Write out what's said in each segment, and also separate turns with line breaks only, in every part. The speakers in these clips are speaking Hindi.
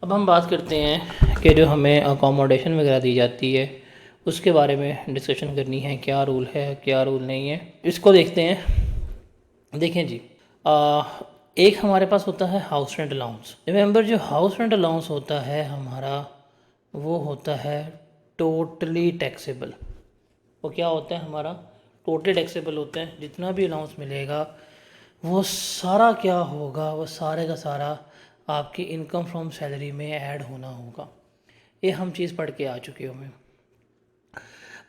अब हम बात करते हैं कि जो हमें अकोमोडेशन वगैरह दी जाती है उसके बारे में डिस्कशन करनी है। क्या रूल है, क्या रूल नहीं है, इसको देखते हैं। देखें जी, आ, एक हमारे पास होता है हाउस रेंट अलाउंस। रिमेंबर, जो हाउस रेंट अलाउंस होता है हमारा, वो होता है टोटली टैक्सेबल। वो क्या होता है हमारा? टोटली टैक्सेबल होता है। जितना भी अलाउंस मिलेगा वो सारा क्या होगा, वो सारे का सारा आपकी इनकम फ्रॉम सैलरी में ऐड होना होगा। ये हम चीज़ पढ़ के आ चुके हमें।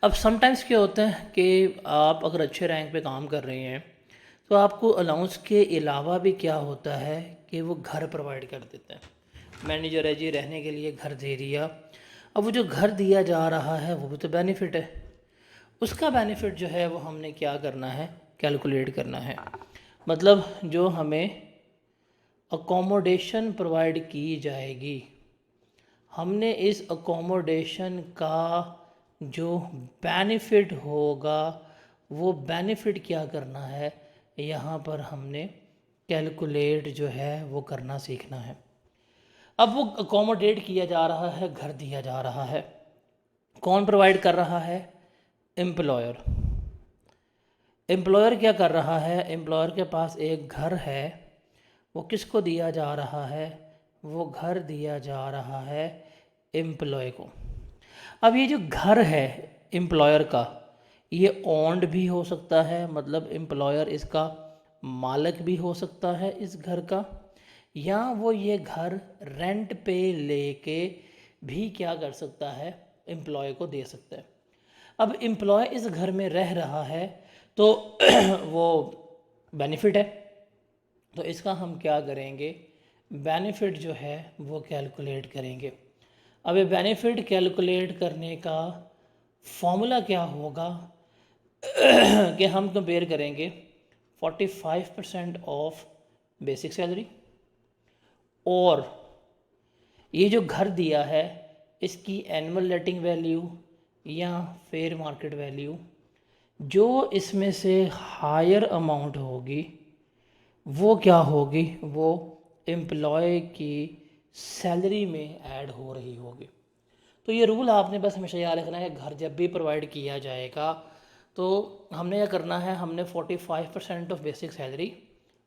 अब समटाइम्स क्या होता है कि आप अगर अच्छे रैंक पे काम कर रहे हैं तो आपको अलाउंस के अलावा भी क्या होता है कि वो घर प्रोवाइड कर देते हैं। मैनेजर है जी, रहने के लिए घर दे दिया। अब वो जो घर दिया जा रहा है वो भी तो बेनिफिट है। उसका बेनिफिट जो है वो हमने क्या करना है, कैलकुलेट करना है। मतलब जो हमें अकोमोडेशन प्रोवाइड की जाएगी, हमने इस अकोमोडेशन का जो बेनिफिट होगा वो बेनिफिट क्या करना है, यहाँ पर हमने कैलकुलेट जो है वो करना सीखना है। अब वो अकोमोडेट किया जा रहा है, घर दिया जा रहा है, कौन प्रोवाइड कर रहा है? एम्प्लॉयर। एम्प्लॉयर क्या कर रहा है? एम्प्लॉयर के पास एक घर है, वो किसको दिया जा रहा है? वो घर दिया जा रहा है एम्प्लॉय को। अब ये जो घर है एम्प्लॉयर का, ये ओन्ड भी हो सकता है, मतलब एम्प्लॉयर इसका मालिक भी हो सकता है इस घर का, या वो ये घर रेंट पे लेके भी क्या कर सकता है, एम्प्लॉय को दे सकता है। अब एम्प्लॉय इस घर में रह रहा है तो वो बेनिफिट है। तो इसका हम क्या करेंगे, बेनिफिट जो है वो कैलकुलेट करेंगे। अब ये बेनिफिट कैलकुलेट करने का फॉर्मूला क्या होगा कि हम कंपेयर करेंगे 45% ऑफ बेसिक सैलरी और ये जो घर दिया है इसकी एनुअल लेटिंग वैल्यू या फेयर मार्केट वैल्यू, जो इसमें से हायर अमाउंट होगी वो क्या होगी, वो एम्प्लॉय की सैलरी में ऐड हो रही होगी। तो ये रूल आपने बस हमेशा याद रखना है। घर जब भी प्रोवाइड किया जाएगा तो हमने क्या करना है, हमने 45% ऑफ बेसिक सैलरी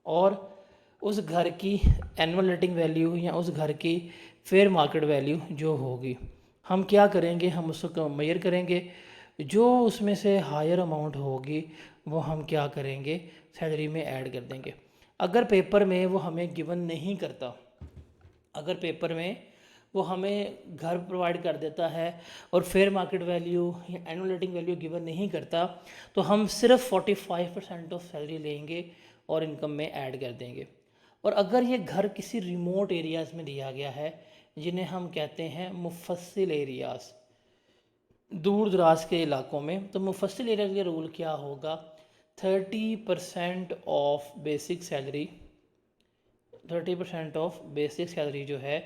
और उस घर की एनुअल रेटिंग वैल्यू या उस घर की फेयर मार्केट वैल्यू जो होगी, हम क्या करेंगे, हम उसको मेजर करेंगे। जो उसमें से हायर अमाउंट होगी वो हम क्या करेंगे, सैलरी में ऐड कर देंगे। अगर पेपर में वो हमें गिवन नहीं करता, अगर पेपर में वो हमें घर प्रोवाइड कर देता है और फेयर मार्केट वैल्यू या एनुअल रेटिंग वैल्यू गिवन नहीं करता, तो हम सिर्फ 45% ऑफ सैलरी लेंगे और इनकम में ऐड कर देंगे। और अगर ये घर किसी रिमोट एरियाज़ में दिया गया है, जिन्हें हम कहते हैं मुफस्सिल एरियाज़, दूर दराज के इलाकों में, तो मुफस्सिल एरिया के लिए रूल क्या होगा, 30% of basic salary, 30% of basic salary जो है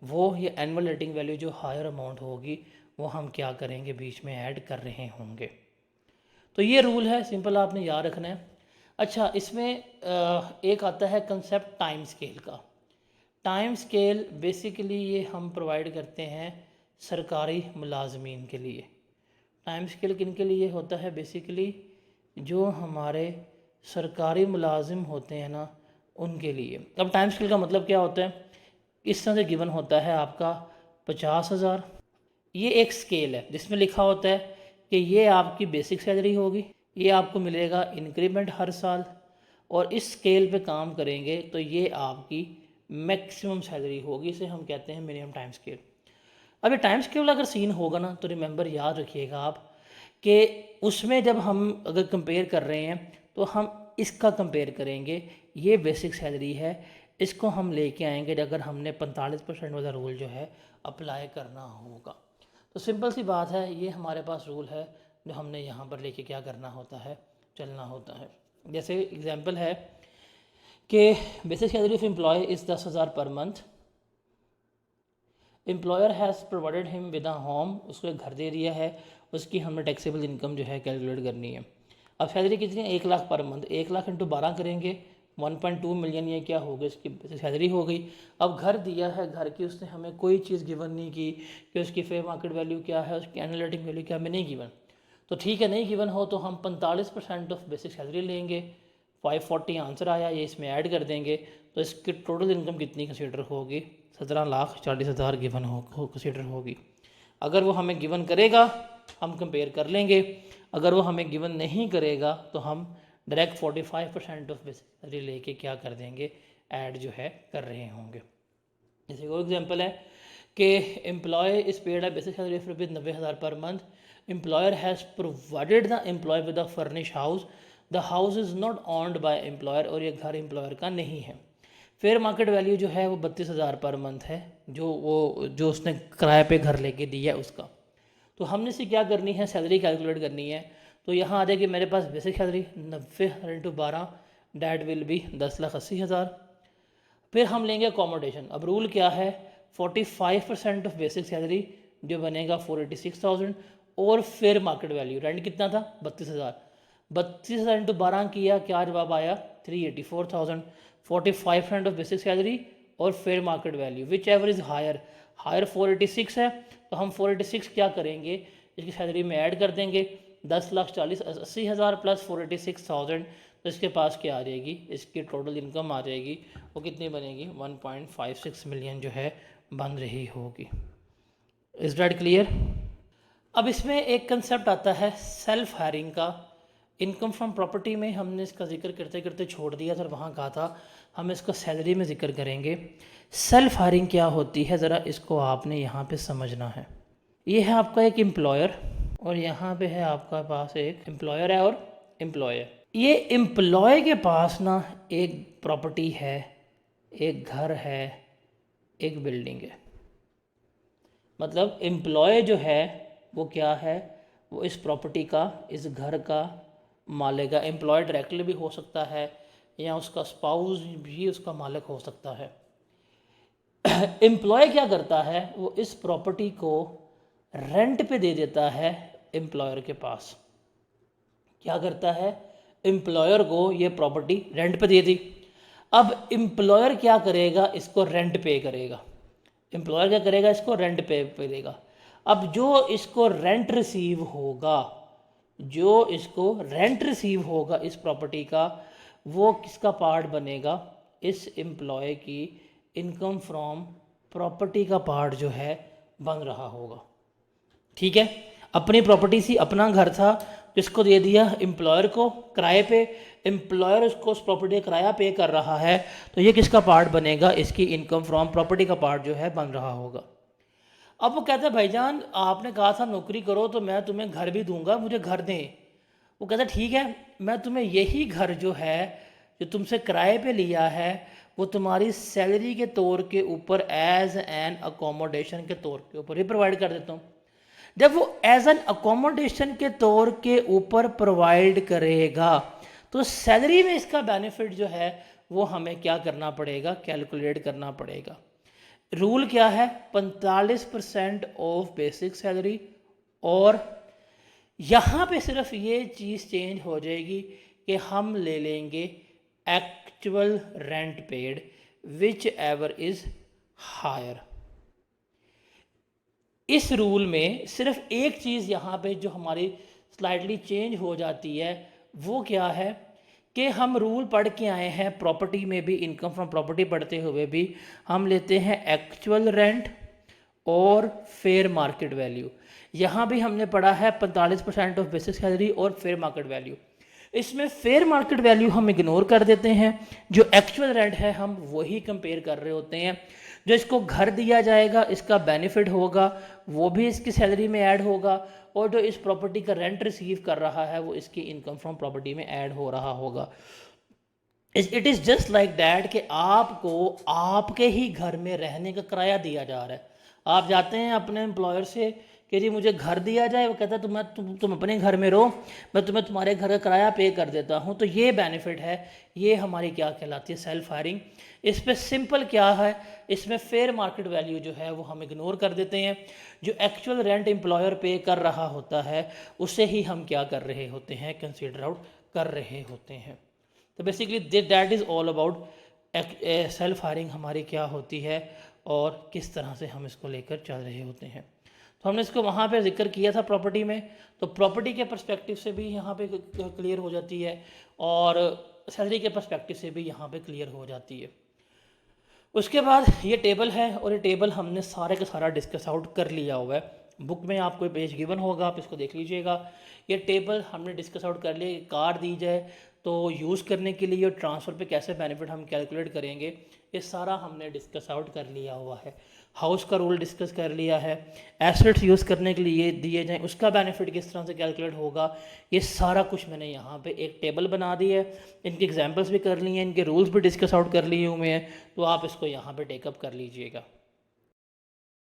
वो, ये एनुअल रेटिंग वैल्यू जो हायर अमाउंट होगी वो हम क्या करेंगे, बीच में ऐड कर रहे होंगे। तो ये रूल है, सिंपल आपने याद रखना है। अच्छा, इसमें एक आता है कंसेप्ट टाइम स्केल का। टाइम स्केल बेसिकली ये हम प्रोवाइड करते हैं सरकारी मुलाजमीन के लिए। टाइम स्केल किन के लिए होता है? बेसिकली जो हमारे सरकारी मुलाजिम होते हैं ना, उनके लिए। अब टाइम स्केल का मतलब क्या होता है, इस तरह से गिवन होता है आपका 50,000। ये एक स्केल है जिसमें लिखा होता है कि ये आपकी बेसिक सैलरी होगी, ये आपको मिलेगा इंक्रीमेंट हर साल, और इस स्केल पे काम करेंगे तो ये आपकी मैक्सिमम सैलरी होगी। इसे हम कहते हैं मिनिमम टाइम स्केल। अब ये टाइम स्केल अगर सीन होगा ना, तो रिमेंबर याद रखिएगा आप कि उसमें जब हम अगर कंपेयर कर रहे हैं तो हम इसका कंपेयर करेंगे। ये बेसिक सैलरी है, इसको हम लेके आएंगे अगर हमने 45% वाला रूल जो है अप्लाई करना होगा। तो सिंपल सी बात है, ये हमारे पास रूल है जो हमने यहाँ पर लेके क्या करना होता है, चलना होता है। जैसे एग्जांपल है कि basic salary of employee is 10,000 per month, employer has provided him with a home, उसको एक घर दे दिया है, उसकी हमें टैक्सेबल इनकम जो है कैलकुलेट करनी है। अब सैलरी कितनी है, 1 lakh per month, 1 lakh into 12 करेंगे 1.2 मिलियन ये क्या हो गई, इसकी बेसिक सैलरी हो गई। अब घर दिया है, घर की उसने हमें कोई चीज़ गिवन नहीं की कि उसकी फेयर मार्केट वैल्यू क्या है, उसकी एनालिटिक वैल्यू क्या, हमें नहीं गिवन। तो ठीक है, नहीं गिवन हो तो हम 45% ऑफ बेसिक सैलरी लेंगे। 540 आंसर आया, ये इसमें ऐड कर देंगे, तो इसकी टोटल इनकम कितनी कंसीडर होगी, 17,40,000 गिवन हो कंसीडर होगी। अगर वो हमें गिवन करेगा हम कंपेयर कर लेंगे, अगर वो हमें गिवन नहीं करेगा तो हम डायरेक्ट 45% ऑफ बेसिक सैलरी लेके क्या कर देंगे, ऐड जो है कर रहे होंगे। जैसे और एग्जांपल है कि employee is paid a basic salary of rupees 90,000 per month, employer has provided the employee with a furnish house, the house is not owned by employer, और ये घर एम्प्लॉयर का नहीं है। फेयर मार्केट वैल्यू जो है वो 32,000 पर मंथ है, जो उसने किराए पे घर लेके दिया है उसका। तो हमने से क्या करनी है, सैलरी कैलकुलेट करनी है। तो यहाँ आ जाएगी मेरे पास basic salary 90 into 12, that will be 10,80,000। फिर हम लेंगे अकोमोडेशन। अब रूल क्या है, 45% ऑफ बेसिक सैलरी जो बनेगा 486,000, और फेयर मार्केट वैल्यू रेंट कितना था 32,000, 32,000 इंटू 12 किया, क्या जवाब आया 384,000। 45% ऑफ बेसिक सैलरी और fair market value whichever is higher, higher 486 है, तो हम 486 क्या करेंगे, इसकी सैलरी में ऐड कर देंगे, 10,40,80,000 प्लस 486,000, तो इसके पास क्या आ जाएगी, इसकी टोटल इनकम आ जाएगी, वो कितनी बनेगी 1.56 मिलियन जो है बन रही होगी। Is that clear. अब इसमें एक कंसेप्ट आता है सेल्फ हायरिंग का। इनकम फ्रॉम प्रॉपर्टी में हमने इसका जिक्र करते करते छोड़ दिया था, वहाँ कहा था हम इसको सैलरी में जिक्र करेंगे। सेल्फ हायरिंग क्या होती है, ज़रा इसको आपने यहाँ पे समझना है। ये है आपका एक एम्प्लॉयर, और यहाँ पे है आपका पास एक एम्प्लॉयर है और एम्प्लॉयर। ये एम्प्लॉय के पास ना एक प्रॉपर्टी है, एक घर है, एक बिल्डिंग है। मतलब एम्प्लॉय जो है वो क्या है, वो इस प्रॉपर्टी का, इस घर का मालिक है। एम्प्लॉय डायरेक्टली भी हो सकता है या उसका स्पाउस भी उसका मालिक हो सकता है। एम्प्लॉय क्या करता है, वो इस प्रॉपर्टी को रेंट पे दे देता है एम्प्लॉयर के पास। क्या करता है, एम्प्लॉयर को ये प्रॉपर्टी रेंट पे दे दी। अब एम्प्लॉयर क्या करेगा, इसको रेंट पे करेगा। एम्प्लॉयर क्या करेगा, इसको रेंट पे करेगा। अब जो इसको रेंट रिसीव होगा, जो इसको रेंट रिसीव होगा इस प्रॉपर्टी का, वो किसका पार्ट बनेगा, इस एम्प्लॉय की इनकम फ्रॉम प्रॉपर्टी का पार्ट जो है बन रहा होगा। ठीक है, अपनी प्रॉपर्टी सी, अपना घर था, जिसको दे दिया एम्प्लॉयर को किराए पे, एम्प्लॉयर उसको उस प्रॉपर्टी का किराया पे कर रहा है, तो ये किसका पार्ट बनेगा, इसकी इनकम फ्रॉम प्रॉपर्टी का पार्ट जो है बन रहा होगा। अब वो कहता है भाईजान आपने कहा था नौकरी करो तो मैं तुम्हें घर भी दूंगा, मुझे घर दें। वो कहता है ठीक है, मैं तुम्हें यही घर जो है, जो तुमसे किराए पे लिया है, वो तुम्हारी सैलरी के तौर के ऊपर एज एन अकोमोडेशन के तौर के ऊपर ही प्रोवाइड कर देता हूँ। जब वो एज एन अकोमोडेशन के तौर के ऊपर प्रोवाइड करेगा, तो सैलरी में इसका बेनिफिट जो है वो हमें क्या करना पड़ेगा, कैलकुलेट करना पड़ेगा। रूल क्या है, 45% ऑफ बेसिक सैलरी, और यहाँ पे सिर्फ ये चीज़ चेंज हो जाएगी कि हम ले लेंगे actual rent paid whichever is higher. इस रूल में सिर्फ एक चीज़ यहाँ पे जो हमारी स्लाइटली चेंज हो जाती है, वो क्या है कि हम रूल पढ़ के आए हैं प्रॉपर्टी में भी, इनकम फ्रॉम प्रॉपर्टी पढ़ते हुए भी हम लेते हैं एक्चुअल रेंट और फेयर मार्केट वैल्यू। यहाँ भी हमने पढ़ा है 45% ऑफ बेसिक सैलरी और फेयर मार्केट वैल्यू। इसमें फेयर मार्केट वैल्यू हम इग्नोर कर देते हैं, जो एक्चुअल रेंट है हम वही कंपेयर कर रहे होते हैं। जो इसको घर दिया जाएगा, इसका बेनिफिट होगा, वो भी इसकी सैलरी में ऐड होगा, और जो इस प्रॉपर्टी का रेंट रिसीव कर रहा है वो इसकी इनकम फ्रॉम प्रॉपर्टी में ऐड हो रहा होगा। It is just like that कि आपको आपके ही घर में रहने का किराया दिया जा रहा है। आप जाते हैं अपने एम्प्लॉयर से कि जी मुझे घर दिया जाए, वो कहता है तुम अपने घर में रहो, मैं तुम्हें तुम्हारे घर का किराया पे कर देता हूँ। तो ये बेनिफिट है, ये हमारी क्या कहलाती है, सेल्फ हायरिंग। इस पर सिंपल क्या है, इसमें फेयर मार्केट वैल्यू जो है वो हम इग्नोर कर देते हैं। जो एक्चुअल रेंट एम्प्लॉयर पे कर रहा होता है उसे ही हम क्या कर रहे होते हैं, कंसीडर आउट कर रहे होते हैं। तो basically that is all about self hiring हमारी क्या होती है और किस तरह से हम इसको लेकर चल रहे होते हैं। तो हमने इसको वहाँ पे जिक्र किया था प्रॉपर्टी में, तो प्रॉपर्टी के पर्सपेक्टिव से भी यहाँ पे क्लियर हो जाती है और सैलरी के पर्सपेक्टिव से भी यहाँ पे क्लियर हो जाती है। उसके बाद ये टेबल है और ये टेबल हमने सारे का सारा डिस्कस आउट कर लिया हुआ है। बुक में आपको पेज गिवन होगा, आप इसको देख लीजिएगा। ये टेबल हमने डिस्कस आउट कर लिया। कार दी जाए तो यूज़ करने के लिए और ट्रांसफ़र पे कैसे बेनिफिट हम कैलकुलेट करेंगे, ये सारा हमने डिस्कस आउट कर लिया हुआ है। हाउस का रूल डिस्कस कर लिया है। एसेट्स यूज़ करने के लिए दिए जाएँ उसका बेनिफिट किस तरह से कैलकुलेट होगा, ये सारा कुछ मैंने यहाँ पे एक टेबल बना दी है। इनके एग्जांपल्स भी कर लिए हैं, इनके रूल्स भी डिस्कस आउट कर लिए हुए हैं, तो आप इसको यहाँ पे टेकअप कर लीजिएगा।